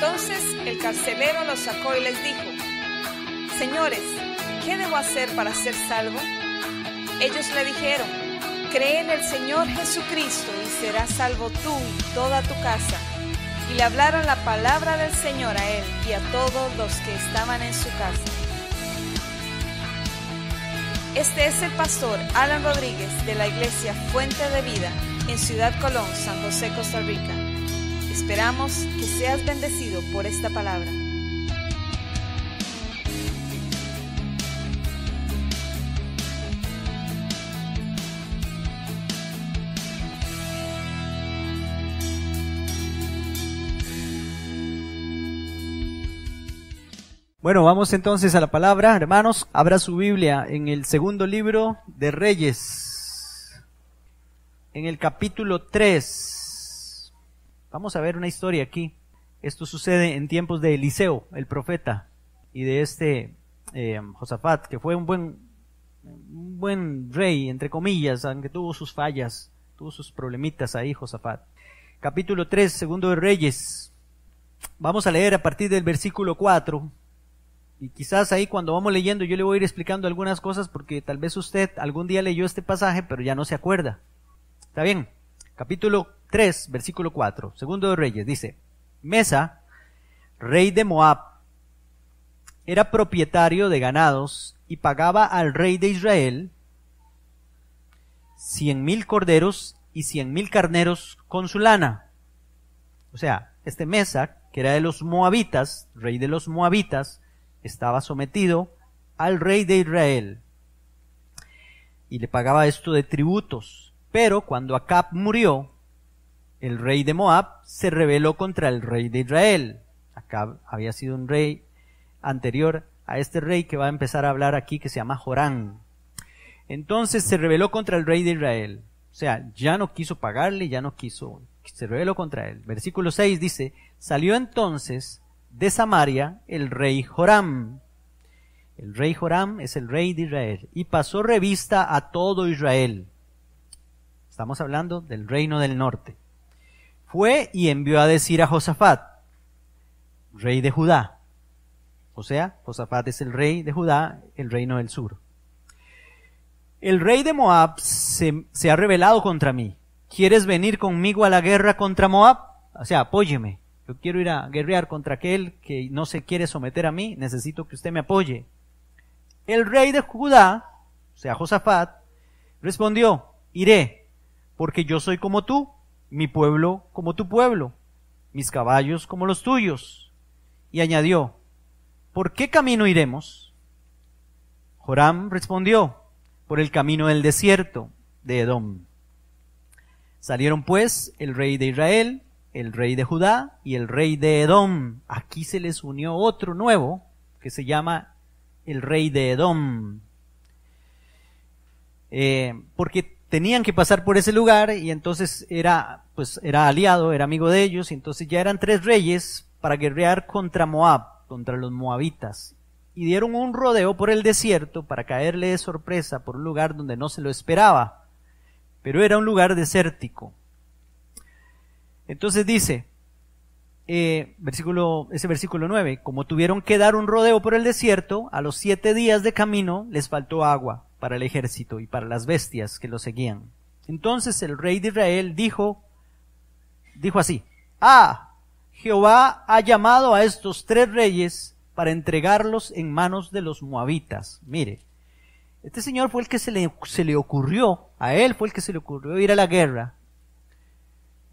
Entonces el carcelero los sacó y les dijo: Señores, ¿qué debo hacer para ser salvo? Ellos le dijeron: Cree en el Señor Jesucristo y serás salvo tú y toda tu casa. Y le hablaron la palabra del Señor a él y a todos los que estaban en su casa. Este es el pastor Alan Rodríguez de la iglesia Fuente de Vida en Ciudad Colón, San José, Costa Rica. Esperamos que seas bendecido por esta palabra. Bueno, vamos entonces a la palabra, hermanos. Abra su Biblia en el segundo libro de Reyes, en el capítulo 3. Vamos a ver una historia aquí. Esto sucede en tiempos de Eliseo, el profeta, y de Josafat, que fue un buen rey, entre comillas, aunque tuvo sus fallas, tuvo sus problemitas ahí, Josafat. Capítulo 3, segundo de Reyes. Vamos a leer a partir del versículo 4. Y quizás ahí cuando vamos leyendo yo le voy a ir explicando algunas cosas porque tal vez usted algún día leyó este pasaje pero ya no se acuerda. ¿Está bien? Capítulo 3, versículo 4, segundo de Reyes, dice: Mesa, rey de Moab, era propietario de ganados y pagaba al rey de Israel 100,000 corderos y 100,000 carneros con su lana. O sea, este Mesa, que era de los moabitas, rey de los moabitas, estaba sometido al rey de Israel y le pagaba esto de tributos. Pero cuando Acab murió, el rey de Moab se rebeló contra el rey de Israel. Acab había sido un rey anterior a este rey que va a empezar a hablar aquí, que se llama Joram. Entonces se rebeló contra el rey de Israel. O sea, ya no quiso pagarle, se rebeló contra él. Versículo 6 dice: Salió entonces de Samaria el rey Joram. El rey Joram es el rey de Israel y pasó revista a todo Israel. Estamos hablando del reino del norte. Fue y envió a decir a Josafat, rey de Judá. O sea, Josafat es el rey de Judá, el reino del sur. El rey de Moab se ha rebelado contra mí. ¿Quieres venir conmigo a la guerra contra Moab? O sea, apóyeme. Yo quiero ir a guerrear contra aquel que no se quiere someter a mí. Necesito que usted me apoye. El rey de Judá, o sea, Josafat, respondió: Iré, porque yo soy como tú, mi pueblo como tu pueblo, mis caballos como los tuyos. Y añadió: ¿por qué camino iremos? Joram respondió: por el camino del desierto de Edom. Salieron pues el rey de Israel, el rey de Judá y el rey de Edom. Aquí se les unió otro nuevo que se llama el rey de Edom. Porque tenían que pasar por ese lugar y entonces era aliado, era amigo de ellos, y entonces ya eran 3 reyes para guerrear contra Moab, contra los moabitas. Y dieron un rodeo por el desierto para caerle de sorpresa por un lugar donde no se lo esperaba, pero era un lugar desértico. Entonces dice, versículo 9, como tuvieron que dar un rodeo por el desierto, a los 7 días de camino les faltó agua para el ejército y para las bestias que lo seguían. Entonces el rey de Israel dijo así: Jehová ha llamado a estos 3 reyes para entregarlos en manos de los moabitas. Mire, este señor fue el que se le ocurrió, a él fue el que se le ocurrió ir a la guerra,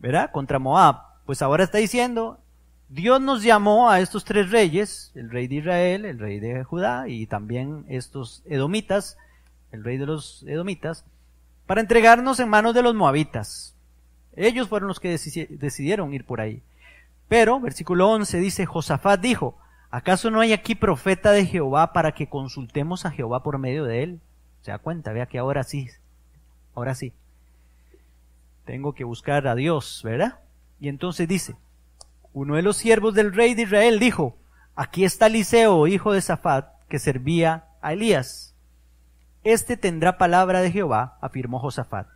¿verdad?, contra Moab. Pues ahora está diciendo, Dios nos llamó a estos 3 reyes, el rey de Israel, el rey de Judá y también estos edomitas, el rey de los edomitas, para entregarnos en manos de los moabitas. Ellos fueron los que decidieron ir por ahí. Pero, versículo 11 dice, Josafat dijo: ¿acaso no hay aquí profeta de Jehová para que consultemos a Jehová por medio de él? Se da cuenta, vea que ahora sí, tengo que buscar a Dios, ¿verdad? Y entonces dice, uno de los siervos del rey de Israel dijo: aquí está Eliseo, hijo de Safat, que servía a Elías. Este tendrá palabra de Jehová, afirmó Josafat.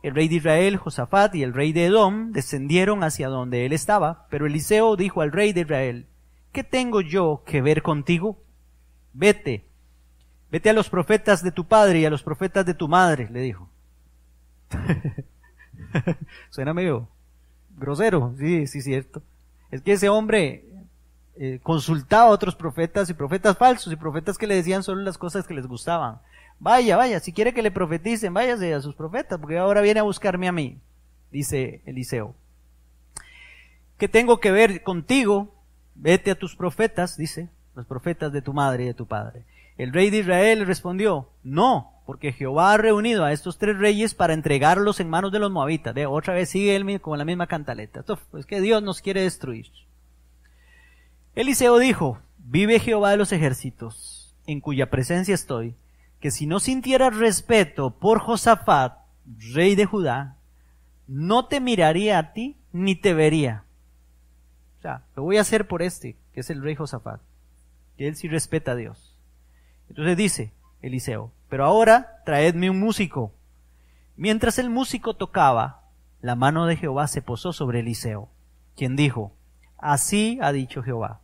el rey de Israel, Josafat, y el rey de Edom descendieron hacia donde él estaba, pero Eliseo dijo al rey de Israel: ¿qué tengo yo que ver contigo? Vete a los profetas de tu padre y a los profetas de tu madre, le dijo. Suena medio grosero, sí, cierto. Es que ese hombre consultaba a otros profetas y profetas falsos y profetas que le decían solo las cosas que les gustaban. Vaya, si quiere que le profeticen, váyase a sus profetas, porque ahora viene a buscarme a mí, dice Eliseo. ¿Qué tengo que ver contigo? Vete a tus profetas, dice, los profetas de tu madre y de tu padre. El rey de Israel le respondió: no, porque Jehová ha reunido a estos 3 reyes para entregarlos en manos de los moabitas. Otra vez sigue él con la misma cantaleta. Es que Dios nos quiere destruir. Eliseo dijo: vive Jehová de los ejércitos, en cuya presencia estoy, que si no sintieras respeto por Josafat, rey de Judá, no te miraría a ti ni te vería. O sea, lo voy a hacer por que es el rey Josafat, que él sí respeta a Dios. Entonces dice Eliseo: pero ahora traedme un músico. Mientras el músico tocaba, la mano de Jehová se posó sobre Eliseo, quien dijo: así ha dicho Jehová,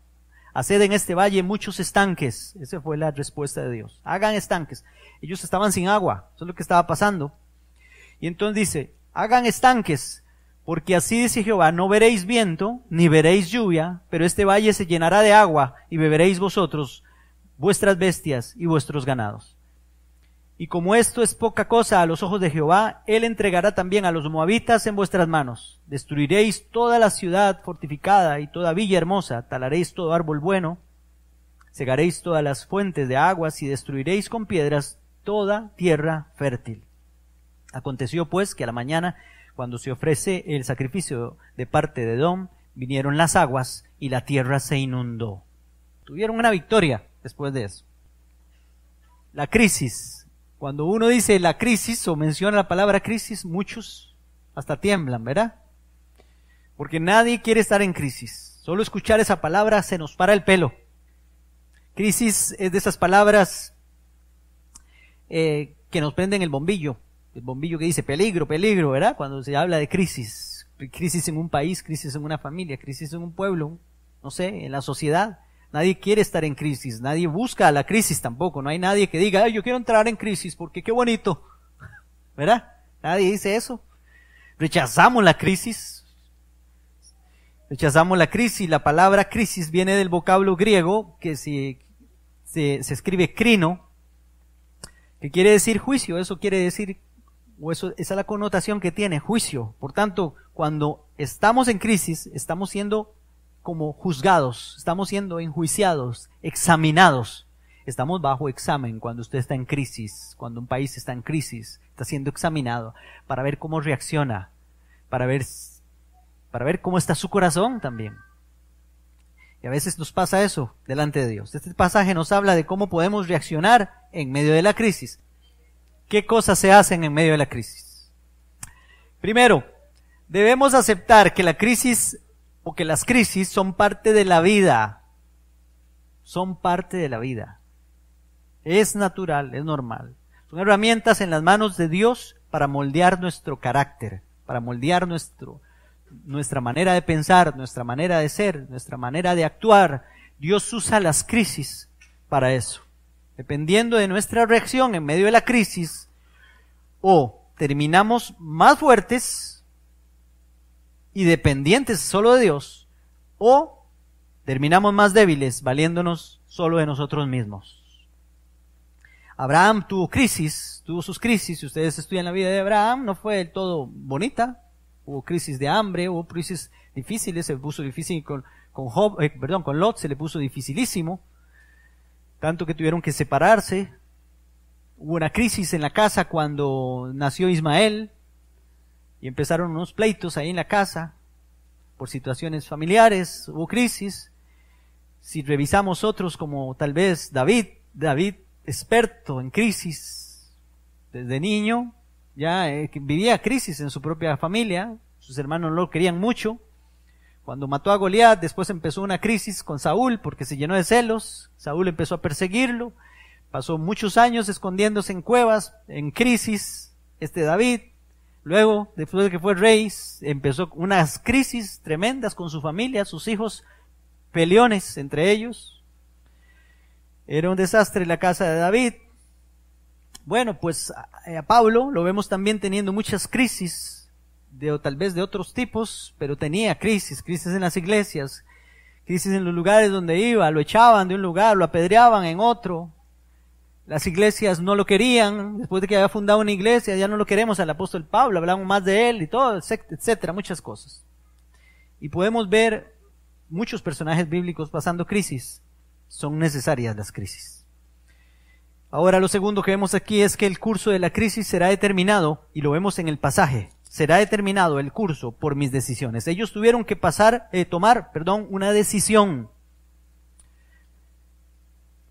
haced en este valle muchos estanques. Esa fue la respuesta de Dios. Hagan estanques. Ellos estaban sin agua, eso es lo que estaba pasando. Y entonces dice: hagan estanques, porque así dice Jehová, no veréis viento, ni veréis lluvia, pero este valle se llenará de agua, y beberéis vosotros, vuestras bestias y vuestros ganados. Y como esto es poca cosa a los ojos de Jehová, él entregará también a los moabitas en vuestras manos. Destruiréis toda la ciudad fortificada y toda villa hermosa, talaréis todo árbol bueno, cegaréis todas las fuentes de aguas y destruiréis con piedras toda tierra fértil. Aconteció pues que a la mañana, cuando se ofrece el sacrificio de parte de Edom, vinieron las aguas y la tierra se inundó. Tuvieron una victoria después de eso. La crisis. Cuando uno dice la crisis o menciona la palabra crisis, muchos hasta tiemblan, ¿verdad? Porque nadie quiere estar en crisis. Solo escuchar esa palabra se nos para el pelo. Crisis es de esas palabras que nos prenden el bombillo que dice peligro, peligro, ¿verdad? Cuando se habla de crisis en un país, crisis en una familia, crisis en un pueblo, no sé, en la sociedad. Nadie quiere estar en crisis, nadie busca la crisis tampoco, no hay nadie que diga: ay, yo quiero entrar en crisis porque qué bonito, ¿verdad? Nadie dice eso. Rechazamos la crisis. La palabra crisis viene del vocablo griego que se escribe crino, que quiere decir juicio. Eso quiere decir, esa es la connotación que tiene, juicio. Por tanto, cuando estamos en crisis, estamos siendo como juzgados, estamos siendo enjuiciados, examinados. Estamos bajo examen cuando usted está en crisis, cuando un país está en crisis, está siendo examinado para ver cómo reacciona, para ver cómo está su corazón también. Y a veces nos pasa eso delante de Dios. Este pasaje nos habla de cómo podemos reaccionar en medio de la crisis. ¿Qué cosas se hacen en medio de la crisis? Primero, debemos aceptar que la crisis o que las crisis son parte de la vida. Son parte de la vida. Es natural, es normal. Son herramientas en las manos de Dios para moldear nuestro carácter, para moldear nuestra manera de pensar, nuestra manera de ser, nuestra manera de actuar. Dios usa las crisis para eso. Dependiendo de nuestra reacción en medio de la crisis, o terminamos más fuertes y dependientes solo de Dios, o terminamos más débiles, valiéndonos solo de nosotros mismos. Abraham tuvo sus crisis. Si ustedes estudian la vida de Abraham, no fue del todo bonita. Hubo crisis de hambre, hubo crisis difíciles, se puso difícil con Lot, se le puso dificilísimo, tanto que tuvieron que separarse. Hubo una crisis en la casa cuando nació Ismael, y empezaron unos pleitos ahí en la casa, por situaciones familiares, hubo crisis. Si revisamos otros como tal vez David, experto en crisis, desde niño, ya vivía crisis en su propia familia, sus hermanos no lo querían mucho. Cuando mató a Goliat, después empezó una crisis con Saúl porque se llenó de celos. Saúl empezó a perseguirlo, pasó muchos años escondiéndose en cuevas, en crisis. David, Luego, después de que fue rey, empezó unas crisis tremendas con su familia, sus hijos, peleones entre ellos. Era un desastre la casa de David. Bueno, pues a Pablo lo vemos también teniendo muchas crisis, o tal vez de otros tipos, pero tenía crisis en las iglesias, crisis en los lugares donde iba, lo echaban de un lugar, lo apedreaban en otro. Las iglesias no lo querían, después de que había fundado una iglesia, ya no lo queremos al apóstol Pablo, hablamos más de él y todo, etcétera, muchas cosas. Y podemos ver muchos personajes bíblicos pasando crisis. Son necesarias las crisis. Ahora, lo segundo que vemos aquí es que el curso de la crisis será determinado, y lo vemos en el pasaje, será determinado el curso por mis decisiones. Ellos tuvieron que tomar una decisión.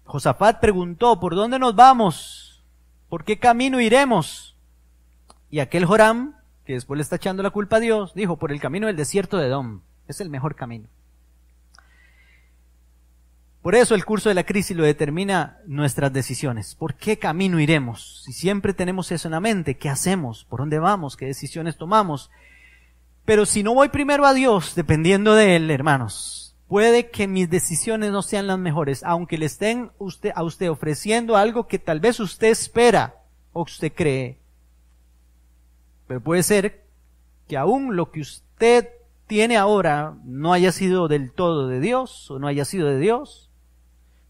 Josafat preguntó, ¿por dónde nos vamos? ¿Por qué camino iremos? Y aquel Joram, que después le está echando la culpa a Dios, dijo, por el camino del desierto de Edom. Es el mejor camino. Por eso el curso de la crisis lo determina nuestras decisiones. ¿Por qué camino iremos? Si siempre tenemos eso en la mente, ¿qué hacemos? ¿Por dónde vamos? ¿Qué decisiones tomamos? Pero si no voy primero a Dios, dependiendo de Él, hermanos, puede que mis decisiones no sean las mejores, aunque le estén a usted ofreciendo algo que tal vez usted espera o usted cree. Pero puede ser que aún lo que usted tiene ahora no haya sido del todo de Dios o no haya sido de Dios.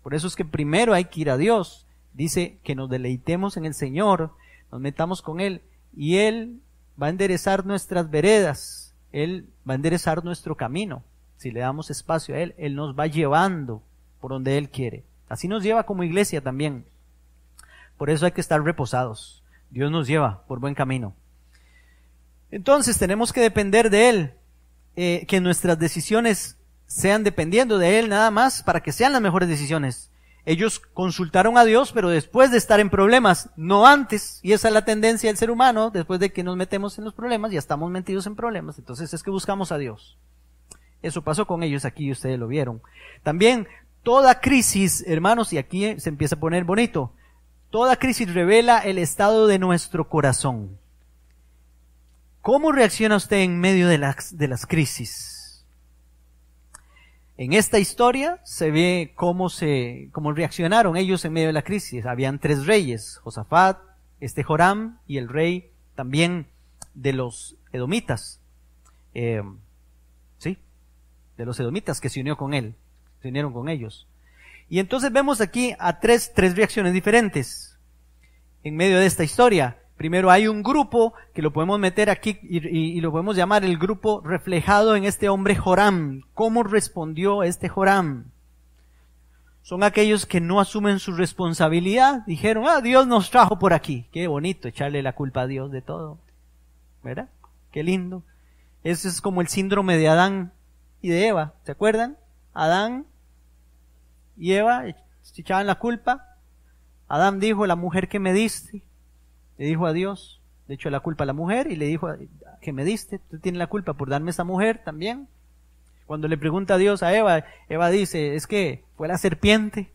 Por eso es que primero hay que ir a Dios. Dice que nos deleitemos en el Señor, nos metamos con Él y Él va a enderezar nuestras veredas, Él va a enderezar nuestro camino. Si le damos espacio a Él, Él nos va llevando por donde Él quiere. Así nos lleva como iglesia también. Por eso hay que estar reposados. Dios nos lleva por buen camino. Entonces tenemos que depender de Él, que nuestras decisiones sean dependiendo de Él nada más para que sean las mejores decisiones. Ellos consultaron a Dios, pero después de estar en problemas, no antes. Y esa es la tendencia del ser humano, después de que nos metemos en los problemas, ya estamos metidos en problemas. Entonces es que buscamos a Dios. Eso pasó con ellos aquí, ustedes lo vieron. También, toda crisis, hermanos, y aquí se empieza a poner bonito, toda crisis revela el estado de nuestro corazón. ¿Cómo reacciona usted en medio de las crisis? En esta historia se ve cómo reaccionaron ellos en medio de la crisis. Habían 3 reyes, Josafat, Joram y el rey también de los edomitas. De los edomitas que se unió con él, se unieron con ellos. Y entonces vemos aquí a tres reacciones diferentes en medio de esta historia. Primero hay un grupo que lo podemos meter aquí y lo podemos llamar el grupo reflejado en este hombre Joram. ¿Cómo respondió Joram? Son aquellos que no asumen su responsabilidad. Dijeron, Dios nos trajo por aquí. Qué bonito echarle la culpa a Dios de todo. ¿Verdad? Qué lindo. Ese es como el síndrome de Adán y de Eva, ¿se acuerdan? Adán y Eva se echaban la culpa. Adán dijo, la mujer que me diste, le dijo a Dios, le echó la culpa a la mujer y le dijo, que me diste, tú tienes la culpa por darme esa mujer también. Cuando le pregunta a Dios a Eva, Eva dice, es que fue la serpiente,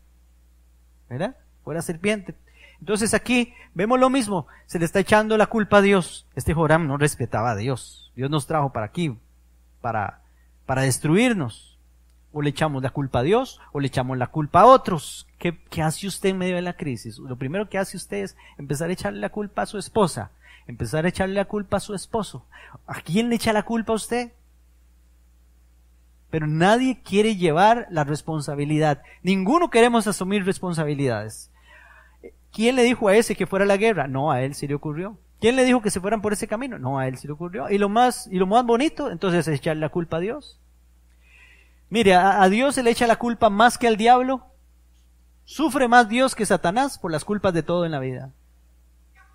¿verdad? Fue la serpiente. Entonces aquí vemos lo mismo, se le está echando la culpa a Dios. Joram no respetaba a Dios. Dios nos trajo para aquí, para destruirnos. O le echamos la culpa a Dios, o le echamos la culpa a otros. ¿Qué hace usted en medio de la crisis? Lo primero que hace usted es empezar a echarle la culpa a su esposa, empezar a echarle la culpa a su esposo. ¿A quién le echa la culpa a usted? Pero nadie quiere llevar la responsabilidad. Ninguno queremos asumir responsabilidades. ¿Quién le dijo a ese que fuera a la guerra? No, a él sí le ocurrió. ¿Quién le dijo que se fueran por ese camino? No, a él sí le ocurrió. Y lo más bonito, entonces, es echarle la culpa a Dios. Mire, a Dios se le echa la culpa más que al diablo. Sufre más Dios que Satanás por las culpas de todo en la vida.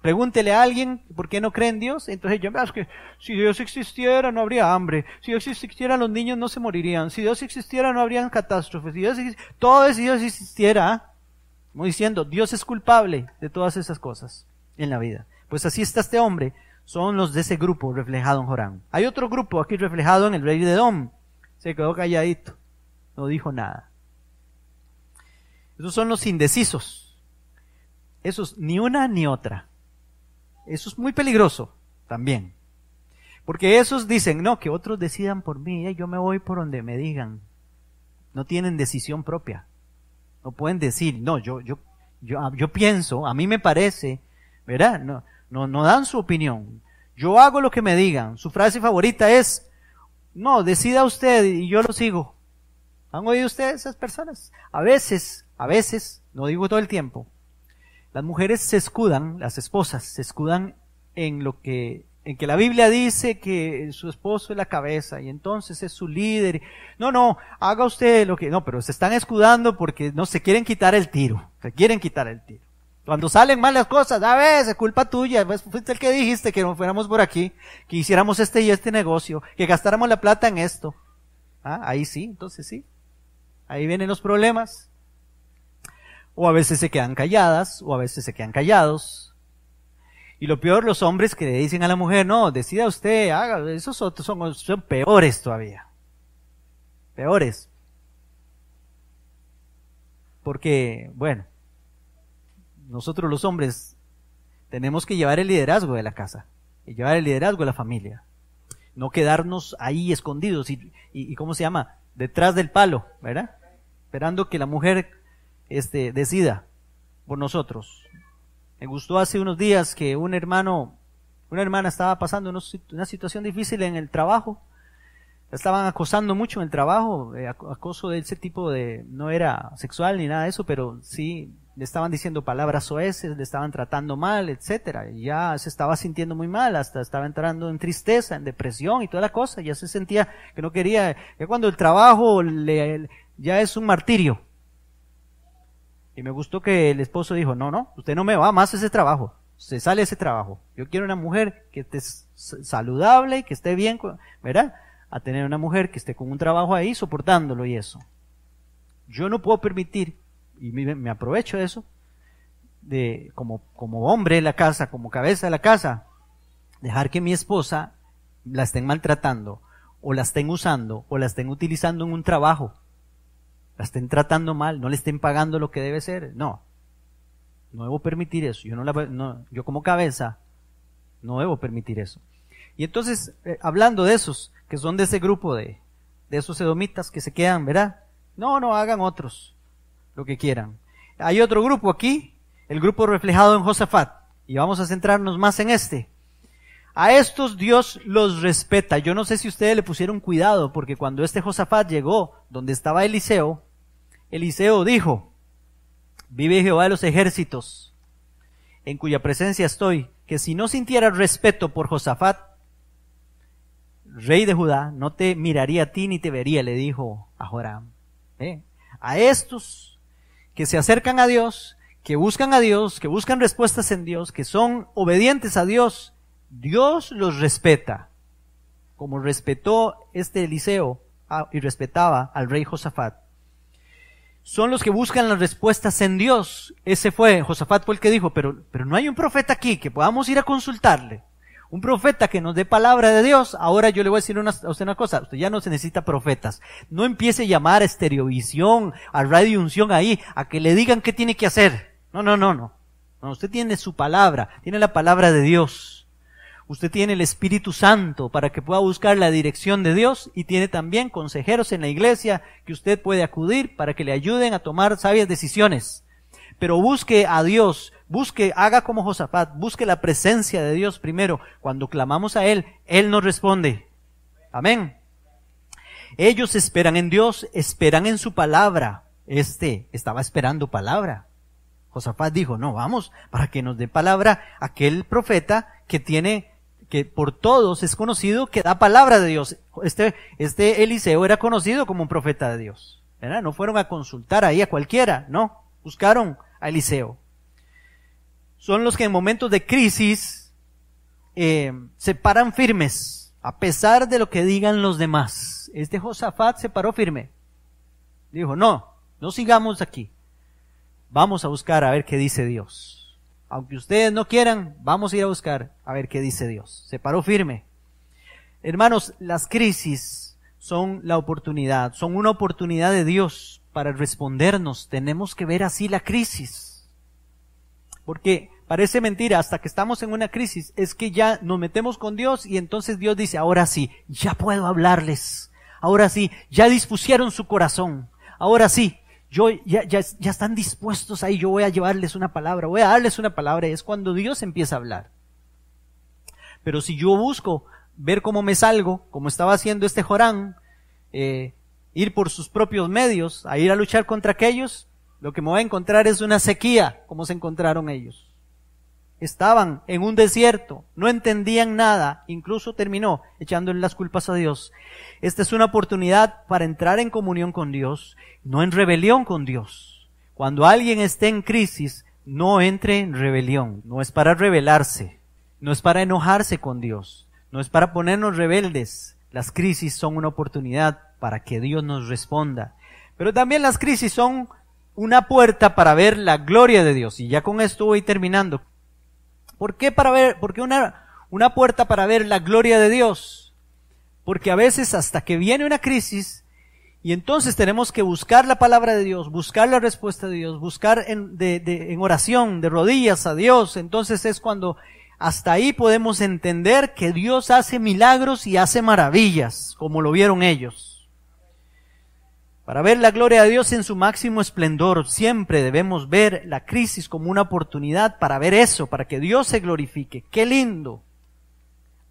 Pregúntele a alguien por qué no cree en Dios. Entonces es que si Dios existiera no habría hambre. Si Dios existiera los niños no se morirían. Si Dios existiera no habrían catástrofes. Si Dios existiera, como diciendo, Dios es culpable de todas esas cosas en la vida. Pues así está este hombre. Son los de ese grupo reflejado en Joram. Hay otro grupo aquí reflejado en el rey de Edom. Se quedó calladito. No dijo nada. Esos son los indecisos. Esos ni una ni otra. Eso es muy peligroso también. Porque esos dicen, no, que otros decidan por mí, yo me voy por donde me digan. No tienen decisión propia. No pueden decir, no, yo pienso, a mí me parece, ¿verdad? No dan su opinión. Yo hago lo que me digan. Su frase favorita es, no, decida usted y yo lo sigo. ¿Han oído ustedes esas personas? A veces, no digo todo el tiempo, las mujeres se escudan, las esposas se escudan en que la Biblia dice que su esposo es la cabeza y entonces es su líder. No, haga usted lo que... No, pero se están escudando porque no se quieren quitar el tiro. Cuando salen mal las cosas, a veces es culpa tuya, fuiste el que dijiste que no fuéramos por aquí, que hiciéramos este y este negocio, que gastáramos la plata en esto. Ahí sí, entonces sí. Ahí vienen los problemas. O a veces se quedan calladas, o a veces se quedan callados. Y lo peor, los hombres que le dicen a la mujer, no, decida usted, haga, esos otros son peores todavía. Peores. Porque, bueno, nosotros los hombres tenemos que llevar el liderazgo de la casa, y llevar el liderazgo de la familia. No quedarnos ahí escondidos y ¿cómo se llama? Detrás del palo, ¿verdad? Esperando que la mujer decida por nosotros. Me gustó hace unos días que una hermana estaba pasando una situación difícil en el trabajo. La estaban acosando mucho en el trabajo, acoso de ese tipo no era sexual ni nada de eso, pero sí le estaban diciendo palabras soeces, le estaban tratando mal, etcétera. Y ya se estaba sintiendo muy mal, hasta estaba entrando en tristeza, en depresión y toda la cosa. Ya se sentía que no quería, ya cuando el trabajo ya es un martirio. Y me gustó que el esposo dijo, no, usted no me va más a ese trabajo, se sale de ese trabajo. Yo quiero una mujer que esté saludable y que esté bien, ¿verdad? A tener una mujer que esté con un trabajo ahí soportándolo y eso. Yo no puedo permitir, y me aprovecho de eso, como hombre de la casa, como cabeza de la casa, dejar que mi esposa la estén maltratando, o la estén usando, o la estén utilizando en un trabajo. La estén tratando mal, no le estén pagando lo que debe ser. No debo permitir eso. Yo como cabeza no debo permitir eso. Y entonces, hablando de esos, que son de ese grupo de esos edomitas que se quedan, ¿verdad? No, hagan otros lo que quieran. Hay otro grupo aquí, el grupo reflejado en Josafat, y vamos a centrarnos más en este. A estos Dios los respeta. Yo no sé si ustedes le pusieron cuidado, porque cuando Josafat llegó donde estaba Eliseo dijo, vive Jehová de los ejércitos, en cuya presencia estoy, que si no sintiera respeto por Josafat, rey de Judá, no te miraría a ti ni te vería, le dijo a Joram. A estos que se acercan a Dios, que buscan a Dios, que buscan respuestas en Dios, que son obedientes a Dios, Dios los respeta, como respetó Eliseo y respetaba al rey Josafat. Son los que buscan las respuestas en Dios. Josafat fue el que dijo, pero no hay un profeta aquí que podamos ir a consultarle. Un profeta que nos dé palabra de Dios. Ahora yo le voy a decir a usted una cosa, usted ya no se necesita profetas. No empiece a llamar a Estereovisión, a Radio Unción ahí, a que le digan qué tiene que hacer. No. Usted tiene su palabra, tiene la palabra de Dios. Usted tiene el Espíritu Santo para que pueda buscar la dirección de Dios y tiene también consejeros en la iglesia que usted puede acudir para que le ayuden a tomar sabias decisiones. Pero busque a Dios, haga como Josafat, busque la presencia de Dios primero. Cuando clamamos a Él, Él nos responde. Amén. Ellos esperan en Dios, esperan en su palabra. Estaba esperando palabra. Josafat dijo, no, vamos, para que nos dé palabra aquel profeta que por todos es conocido, que da palabra de Dios. Eliseo era conocido como un profeta de Dios, ¿verdad? No fueron a consultar ahí a cualquiera, no, buscaron a Eliseo. Son los que en momentos de crisis se paran firmes, a pesar de lo que digan los demás. Josafat se paró firme. Dijo, no sigamos aquí. Vamos a buscar a ver qué dice Dios. Aunque ustedes no quieran, vamos a ir a buscar a ver qué dice Dios. Se paró firme. Hermanos, las crisis son la oportunidad, son una oportunidad de Dios para respondernos. Tenemos que ver así la crisis. ¿Por qué parece mentira, hasta que estamos en una crisis, es que ya nos metemos con Dios y entonces Dios dice, ahora sí, ya puedo hablarles. Ahora sí, ya dispusieron su corazón. Ahora sí, ya están dispuestos ahí, yo voy a llevarles una palabra, voy a darles una palabra, y es cuando Dios empieza a hablar. Pero si yo busco ver cómo me salgo, como estaba haciendo este Jorán, ir por sus propios medios, a ir a luchar contra aquellos, lo que me voy a encontrar es una sequía, como se encontraron ellos. Estaban en un desierto, no entendían nada, incluso terminó echándole las culpas a Dios. Esta es una oportunidad para entrar en comunión con Dios, no en rebelión con Dios. Cuando alguien esté en crisis, no entre en rebelión, no es para rebelarse, no es para enojarse con Dios, no es para ponernos rebeldes. Las crisis son una oportunidad para que Dios nos responda. Pero también las crisis son una puerta para ver la gloria de Dios. Y ya con esto voy terminando. ¿Por qué una puerta para ver la gloria de Dios? Porque a veces hasta que viene una crisis, y entonces tenemos que buscar la palabra de Dios, buscar la respuesta de Dios, buscar en oración, de rodillas a Dios. Entonces es cuando hasta ahí podemos entender que Dios hace milagros y hace maravillas, como lo vieron ellos. Para ver la gloria de Dios en su máximo esplendor, siempre debemos ver la crisis como una oportunidad para ver eso, para que Dios se glorifique. ¡Qué lindo!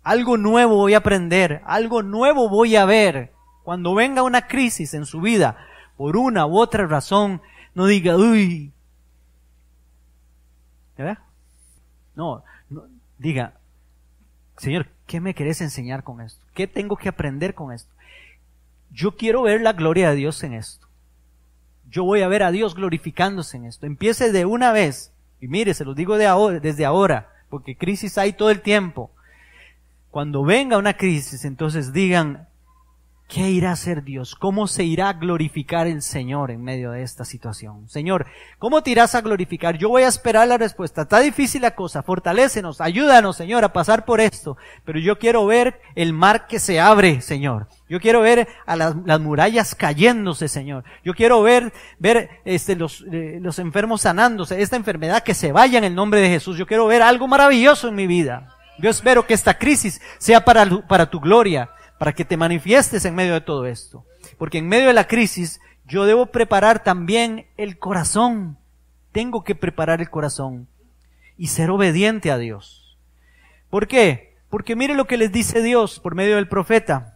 Algo nuevo voy a aprender, algo nuevo voy a ver. Cuando venga una crisis en su vida, por una u otra razón, no diga, uy. ¿Verdad? No, diga, Señor, ¿qué me querés enseñar con esto? ¿Qué tengo que aprender con esto? Yo quiero ver la gloria de Dios en esto. Yo voy a ver a Dios glorificándose en esto. Empiece de una vez. Y mire, se los digo desde ahora, porque crisis hay todo el tiempo. Cuando venga una crisis, entonces digan, ¿qué irá a hacer Dios? ¿Cómo se irá a glorificar el Señor en medio de esta situación? Señor, ¿cómo te irás a glorificar? Yo voy a esperar la respuesta. Está difícil la cosa. Fortalécenos, ayúdanos, Señor, a pasar por esto. Pero yo quiero ver el mar que se abre, Señor. Yo quiero ver a las murallas cayéndose, Señor. Yo quiero ver los enfermos sanándose, esta enfermedad que se vaya en el nombre de Jesús. Yo quiero ver algo maravilloso en mi vida. Yo espero que esta crisis sea para tu gloria, para que te manifiestes en medio de todo esto. Porque en medio de la crisis yo debo preparar también el corazón. Tengo que preparar el corazón y ser obediente a Dios. ¿Por qué? Porque mire lo que les dice Dios por medio del profeta.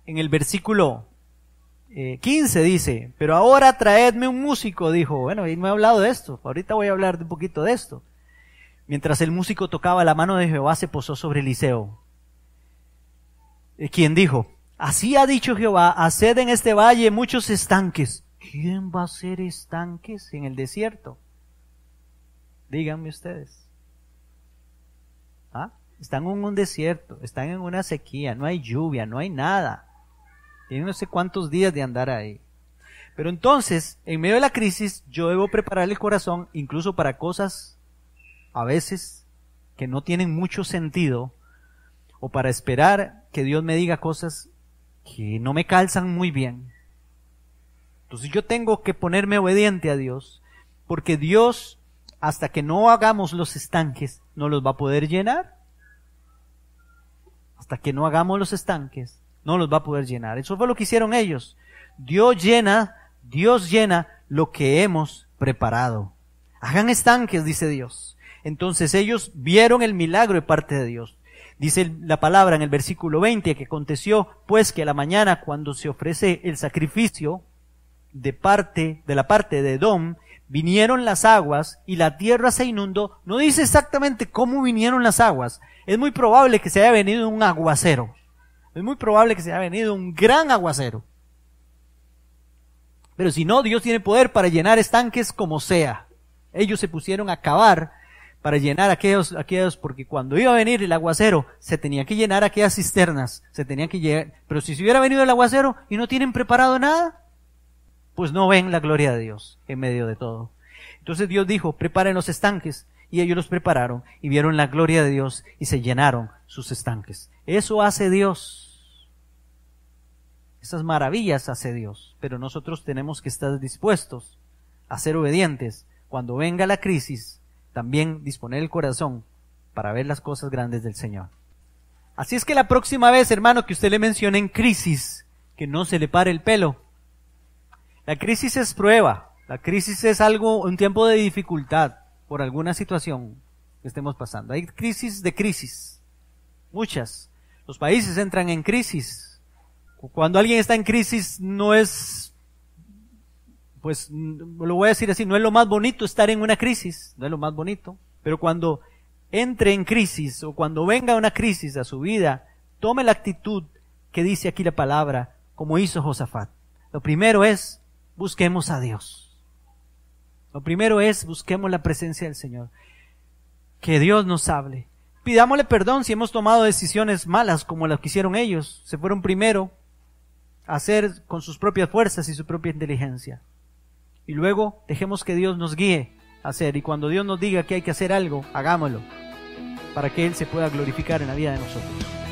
En el versículo 15 dice, pero ahora traedme un músico, dijo. Bueno, y no he hablado de esto, ahorita voy a hablar un poquito de esto. Mientras el músico tocaba, la mano de Jehová se posó sobre Eliseo, quien dijo, así ha dicho Jehová, haced en este valle muchos estanques. ¿Quién va a hacer estanques en el desierto? Díganme ustedes. ¿Ah? Están en un desierto, están en una sequía, no hay lluvia, no hay nada. Tienen no sé cuántos días de andar ahí. Pero entonces, en medio de la crisis, yo debo preparar el corazón, incluso para cosas a veces que no tienen mucho sentido, o para esperar que Dios me diga cosas que no me calzan muy bien. Entonces yo tengo que ponerme obediente a Dios, porque Dios, hasta que no hagamos los estanques, no los va a poder llenar. Hasta que no hagamos los estanques, no los va a poder llenar. Eso fue lo que hicieron ellos. Dios llena lo que hemos preparado. Hagan estanques, dice Dios. Entonces ellos vieron el milagro de parte de Dios. Dice la palabra en el versículo 20 que aconteció pues que a la mañana cuando se ofrece el sacrificio de la parte de Edom, vinieron las aguas y la tierra se inundó. No dice exactamente cómo vinieron las aguas. Es muy probable que se haya venido un aguacero. Es muy probable que se haya venido un gran aguacero. Pero si no, Dios tiene poder para llenar estanques como sea. Ellos se pusieron a cavar para llenar aquellos, porque cuando iba a venir el aguacero, se tenía que llenar aquellas cisternas, pero si se hubiera venido el aguacero y no tienen preparado nada, pues no ven la gloria de Dios en medio de todo. Entonces Dios dijo, preparen los estanques, y ellos los prepararon, y vieron la gloria de Dios, y se llenaron sus estanques. Eso hace Dios. Esas maravillas hace Dios, pero nosotros tenemos que estar dispuestos a ser obedientes. Cuando venga la crisis, también disponer el corazón para ver las cosas grandes del Señor. Así es que la próxima vez, hermano, que usted le mencione en crisis, que no se le pare el pelo. La crisis es prueba, la crisis es algo, un tiempo de dificultad por alguna situación que estemos pasando. Hay crisis de crisis, muchas. Los países entran en crisis. Cuando alguien está en crisis no es, pues lo voy a decir así, no es lo más bonito estar en una crisis, no es lo más bonito, pero cuando entre en crisis o cuando venga una crisis a su vida, tome la actitud que dice aquí la palabra, como hizo Josafat. Lo primero es, busquemos a Dios. Lo primero es, busquemos la presencia del Señor. Que Dios nos hable. Pidámosle perdón si hemos tomado decisiones malas como las que hicieron ellos. Se fueron primero a hacer con sus propias fuerzas y su propia inteligencia. Y luego dejemos que Dios nos guíe a hacer. Y cuando Dios nos diga que hay que hacer algo, hagámoslo, para que Él se pueda glorificar en la vida de nosotros.